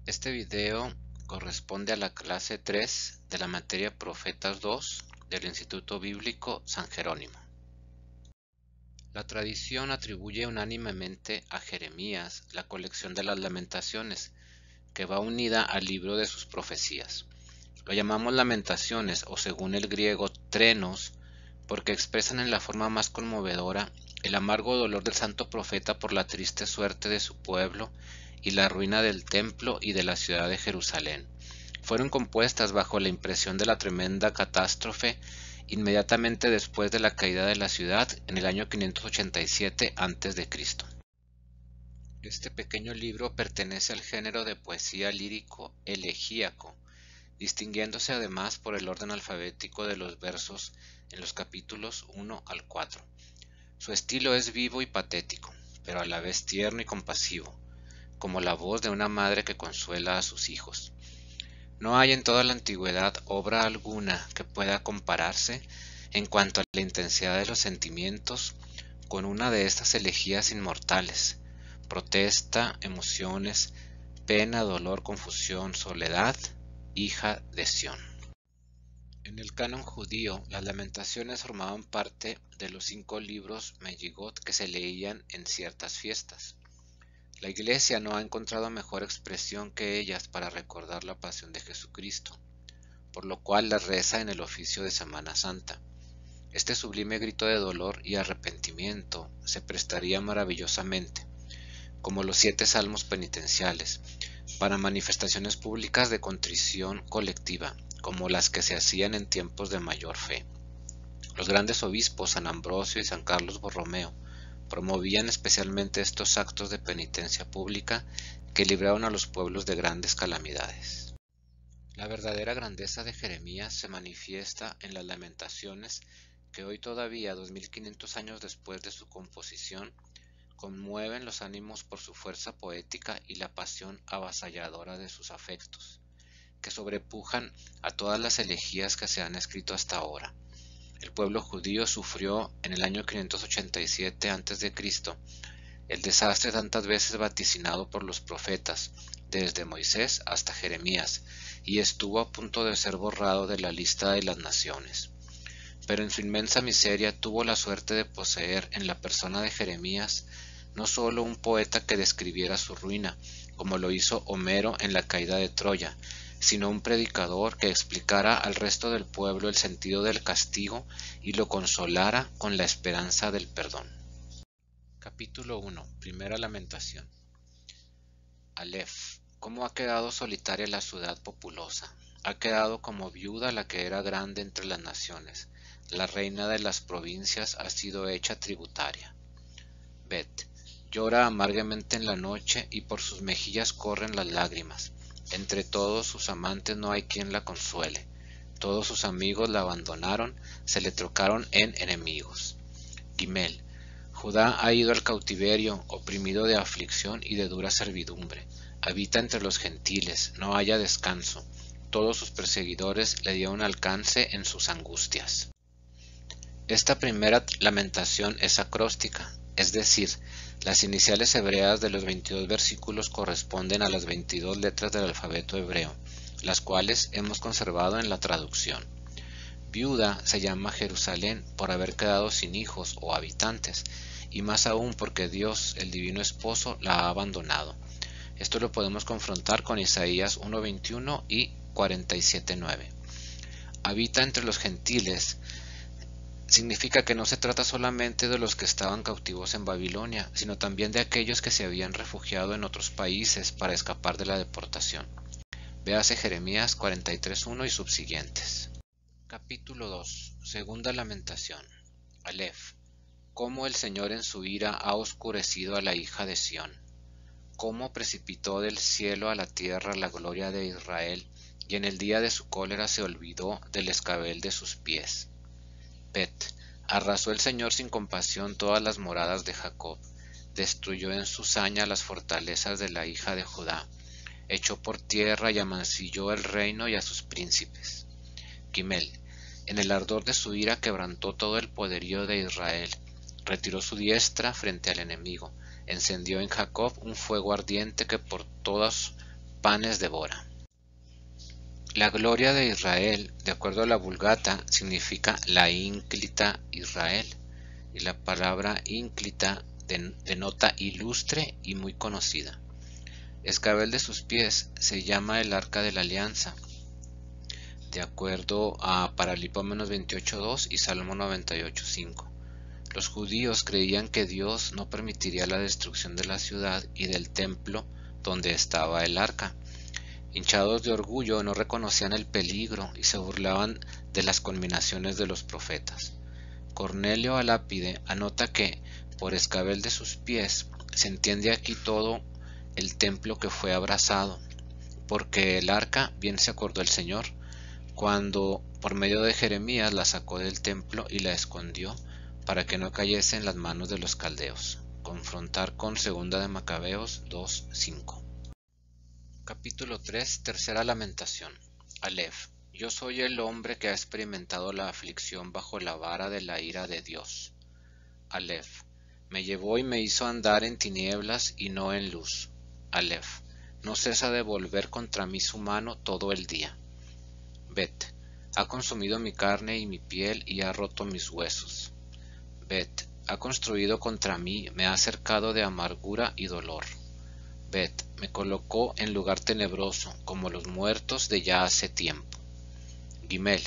Este video corresponde a la clase 3 de la materia Profetas 2 del Instituto Bíblico San Jerónimo. La tradición atribuye unánimemente a Jeremías la colección de las Lamentaciones, que va unida al libro de sus profecías. Lo llamamos Lamentaciones, o según el griego trenos, porque expresan en la forma más conmovedora el amargo dolor del santo profeta por la triste suerte de su pueblo y la ruina del templo y de la ciudad de Jerusalén. Fueron compuestas bajo la impresión de la tremenda catástrofe inmediatamente después de la caída de la ciudad en el año 587 a.C. Este pequeño libro pertenece al género de poesía lírico elegíaco, distinguiéndose además por el orden alfabético de los versos en los capítulos 1 al 4. Su estilo es vivo y patético, pero a la vez tierno y compasivo, como la voz de una madre que consuela a sus hijos. No hay en toda la antigüedad obra alguna que pueda compararse en cuanto a la intensidad de los sentimientos con una de estas elegías inmortales: protesta, emociones, pena, dolor, confusión, soledad, hija de Sión. En el canon judío, las Lamentaciones formaban parte de los 5 libros Megillot que se leían en ciertas fiestas. La Iglesia no ha encontrado mejor expresión que ellas para recordar la pasión de Jesucristo, por lo cual las reza en el oficio de Semana Santa. Este sublime grito de dolor y arrepentimiento se prestaría maravillosamente, como los 7 salmos penitenciales, para manifestaciones públicas de contrición colectiva, como las que se hacían en tiempos de mayor fe. Los grandes obispos San Ambrosio y San Carlos Borromeo promovían especialmente estos actos de penitencia pública que libraron a los pueblos de grandes calamidades. La verdadera grandeza de Jeremías se manifiesta en las Lamentaciones que hoy todavía, 2500 años después de su composición, conmueven los ánimos por su fuerza poética y la pasión avasalladora de sus afectos, que sobrepujan a todas las elegías que se han escrito hasta ahora. El pueblo judío sufrió en el año 587 a.C. el desastre tantas veces vaticinado por los profetas, desde Moisés hasta Jeremías, y estuvo a punto de ser borrado de la lista de las naciones. Pero en su inmensa miseria tuvo la suerte de poseer en la persona de Jeremías no sólo un poeta que describiera su ruina, como lo hizo Homero en la caída de Troya, sino un predicador que explicara al resto del pueblo el sentido del castigo y lo consolara con la esperanza del perdón. Capítulo 1. Primera Lamentación. Aleph. ¿Cómo ha quedado solitaria la ciudad populosa? Ha quedado como viuda la que era grande entre las naciones. La reina de las provincias ha sido hecha tributaria. Bet. Llora amargamente en la noche y por sus mejillas corren las lágrimas. Entre todos sus amantes no hay quien la consuele. Todos sus amigos la abandonaron, se le trocaron en enemigos. Gimel. Judá ha ido al cautiverio, oprimido de aflicción y de dura servidumbre. Habita entre los gentiles, no halla descanso. Todos sus perseguidores le dieron alcance en sus angustias. Esta primera lamentación es acróstica, es decir, las iniciales hebreas de los 22 versículos corresponden a las 22 letras del alfabeto hebreo, las cuales hemos conservado en la traducción. Viuda se llama Jerusalén por haber quedado sin hijos o habitantes, y más aún porque Dios, el divino esposo, la ha abandonado. Esto lo podemos confrontar con Isaías 1:21 y 47:9. Habita entre los gentiles significa que no se trata solamente de los que estaban cautivos en Babilonia, sino también de aquellos que se habían refugiado en otros países para escapar de la deportación. Véase Jeremías 43:1 y subsiguientes. Capítulo 2. Segunda Lamentación. Aleph. Cómo el Señor en su ira ha oscurecido a la hija de Sión. Cómo precipitó del cielo a la tierra la gloria de Israel, y en el día de su cólera se olvidó del escabel de sus pies. Bet. Arrasó el Señor sin compasión todas las moradas de Jacob, destruyó en su saña las fortalezas de la hija de Judá, echó por tierra y amancilló el reino y a sus príncipes. Gimel. En el ardor de su ira quebrantó todo el poderío de Israel, retiró su diestra frente al enemigo, encendió en Jacob un fuego ardiente que por todas panes devora. La gloria de Israel, de acuerdo a la Vulgata, significa la ínclita Israel, y la palabra ínclita denota ilustre y muy conocida. Escabel de sus pies se llama el arca de la alianza, de acuerdo a Paralipómenos 28.2 y Salmo 98.5. Los judíos creían que Dios no permitiría la destrucción de la ciudad y del templo donde estaba el arca. Hinchados de orgullo, no reconocían el peligro y se burlaban de las conminaciones de los profetas. Cornelio Alápide anota que, por escabel de sus pies, se entiende aquí todo el templo que fue abrasado, porque el arca bien se acordó el Señor, cuando por medio de Jeremías la sacó del templo y la escondió, para que no cayese en las manos de los caldeos. Confrontar con 2 de Macabeos 2:5. Capítulo 3. Tercera lamentación. Aleph. Yo soy el hombre que ha experimentado la aflicción bajo la vara de la ira de Dios. Aleph. Me llevó y me hizo andar en tinieblas y no en luz. Aleph. No cesa de volver contra mí su mano todo el día. Bet. Ha consumido mi carne y mi piel y ha roto mis huesos. Bet. Ha construido contra mí, me ha cercado de amargura y dolor. Bet. Me colocó en lugar tenebroso, como los muertos de ya hace tiempo. Gimel.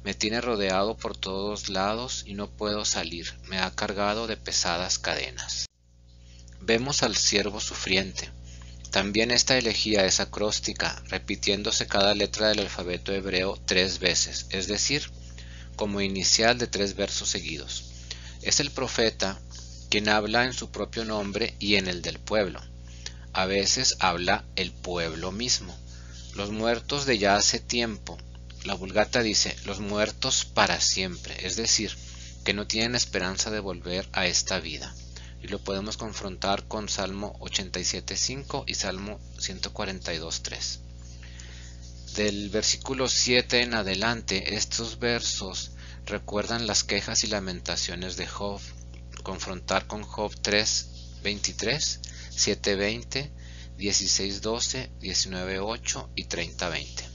Me tiene rodeado por todos lados y no puedo salir, me ha cargado de pesadas cadenas. Vemos al siervo sufriente. También esta elegía es acróstica, repitiéndose cada letra del alfabeto hebreo 3 veces, es decir, como inicial de 3 versos seguidos. Es el profeta quien habla en su propio nombre y en el del pueblo. A veces habla el pueblo mismo. Los muertos de ya hace tiempo. La Vulgata dice, los muertos para siempre, es decir, que no tienen esperanza de volver a esta vida. Y lo podemos confrontar con Salmo 87.5 y Salmo 142.3. Del versículo 7 en adelante, estos versos recuerdan las quejas y lamentaciones de Job. Confrontar con Job 3.23, 7.20, 16.12, 19.8 y 30.20.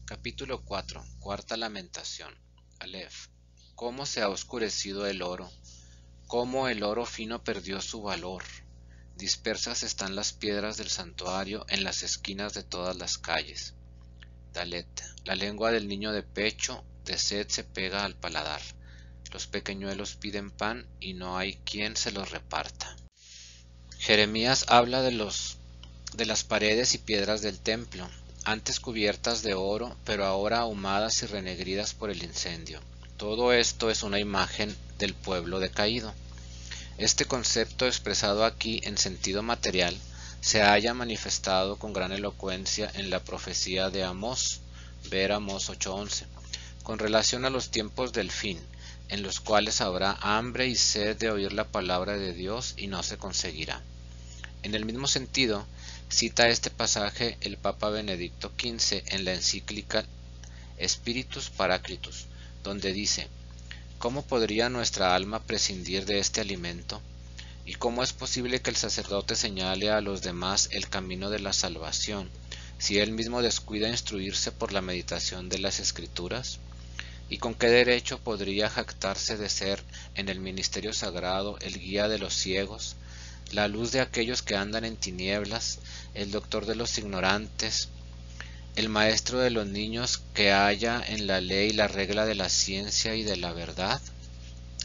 Capítulo 4. Cuarta lamentación. Aleph. ¿Cómo se ha oscurecido el oro? ¿Cómo el oro fino perdió su valor? Dispersas están las piedras del santuario en las esquinas de todas las calles. Dalet. La lengua del niño de pecho de sed se pega al paladar. Los pequeñuelos piden pan y no hay quien se los reparta. Jeremías habla de las paredes y piedras del templo, antes cubiertas de oro, pero ahora ahumadas y renegridas por el incendio. Todo esto es una imagen del pueblo decaído. Este concepto expresado aquí en sentido material se haya manifestado con gran elocuencia en la profecía de Amós, ver Amós 8:11, con relación a los tiempos del fin, en los cuales habrá hambre y sed de oír la palabra de Dios y no se conseguirá. En el mismo sentido, cita este pasaje el Papa Benedicto XV en la encíclica Spiritus Paraclitus, donde dice: ¿cómo podría nuestra alma prescindir de este alimento? ¿Y cómo es posible que el sacerdote señale a los demás el camino de la salvación, si él mismo descuida instruirse por la meditación de las Escrituras? ¿Y con qué derecho podría jactarse de ser en el ministerio sagrado el guía de los ciegos, la luz de aquellos que andan en tinieblas, el doctor de los ignorantes, el maestro de los niños que halla en la ley la regla de la ciencia y de la verdad?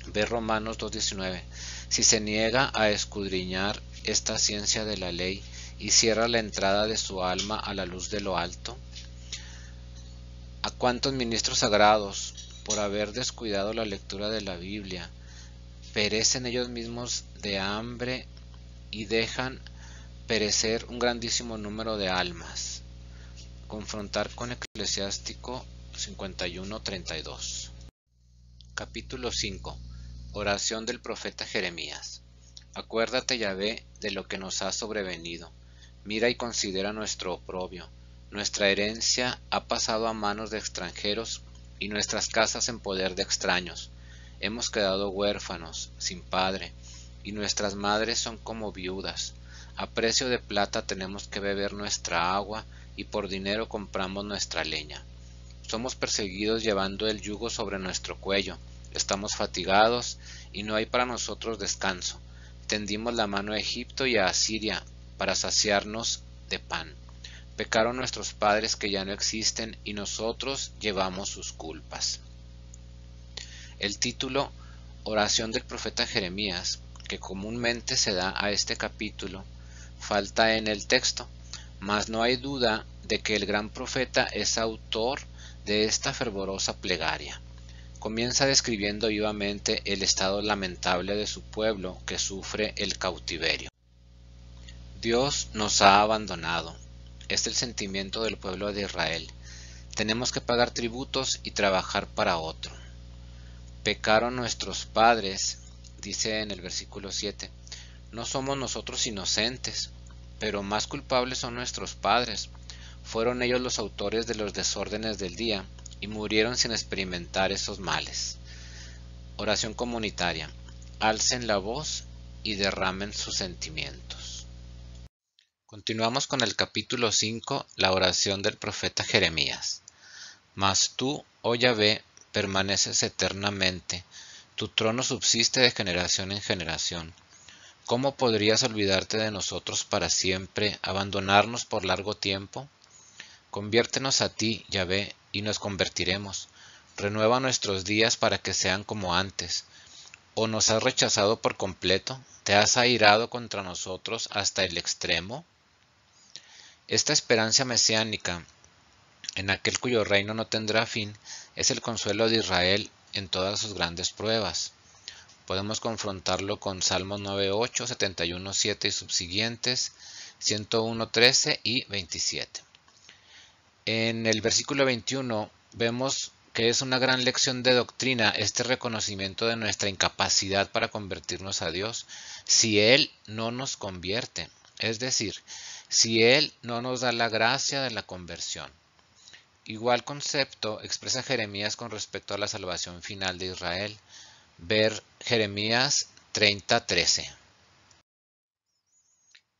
Ve Romanos 2:19. Si se niega a escudriñar esta ciencia de la ley y cierra la entrada de su alma a la luz de lo alto, ¿a cuántos ministros sagrados, por haber descuidado la lectura de la Biblia, perecen ellos mismos de hambre y dejan perecer un grandísimo número de almas? Confrontar con Eclesiástico 51:32. Capítulo 5. Oración del profeta Jeremías. Acuérdate, Yahvé, de lo que nos ha sobrevenido. Mira y considera nuestro oprobio. Nuestra herencia ha pasado a manos de extranjeros y nuestras casas en poder de extraños. Hemos quedado huérfanos, sin padre, y nuestras madres son como viudas. A precio de plata tenemos que beber nuestra agua y por dinero compramos nuestra leña. Somos perseguidos llevando el yugo sobre nuestro cuello. Estamos fatigados y no hay para nosotros descanso. Tendimos la mano a Egipto y a Asiria para saciarnos de pan. Pecaron nuestros padres que ya no existen y nosotros llevamos sus culpas. El título Oración del profeta Jeremías, que comúnmente se da a este capítulo, falta en el texto, mas no hay duda de que el gran profeta es autor de esta fervorosa plegaria. Comienza describiendo vivamente el estado lamentable de su pueblo que sufre el cautiverio. Dios nos ha abandonado. Es el sentimiento del pueblo de Israel. Tenemos que pagar tributos y trabajar para otro. Pecaron nuestros padres, dice en el versículo 7. No somos nosotros inocentes, pero más culpables son nuestros padres. Fueron ellos los autores de los desórdenes del día y murieron sin experimentar esos males. Oración comunitaria. Alcen la voz y derramen sus sentimientos. Continuamos con el capítulo 5, la oración del profeta Jeremías. Mas tú, oh Yahvé, permaneces eternamente, tu trono subsiste de generación en generación. ¿Cómo podrías olvidarte de nosotros para siempre, abandonarnos por largo tiempo? Conviértenos a ti, Yahvé, y nos convertiremos. Renueva nuestros días para que sean como antes. ¿O nos has rechazado por completo? ¿Te has airado contra nosotros hasta el extremo? Esta esperanza mesiánica, en aquel cuyo reino no tendrá fin, es el consuelo de Israel en todas sus grandes pruebas. Podemos confrontarlo con Salmos 9:8, 71:7 y subsiguientes, 101:13 y 27. En el versículo 21 vemos que es una gran lección de doctrina este reconocimiento de nuestra incapacidad para convertirnos a Dios si Él no nos convierte, es decir, si Él no nos da la gracia de la conversión. Igual concepto expresa Jeremías con respecto a la salvación final de Israel. Ver Jeremías 30:13.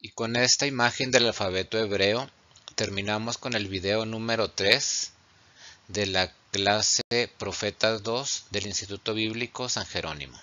Y con esta imagen del alfabeto hebreo terminamos con el video número 3 de la clase Profetas 2 del Instituto Bíblico San Jerónimo.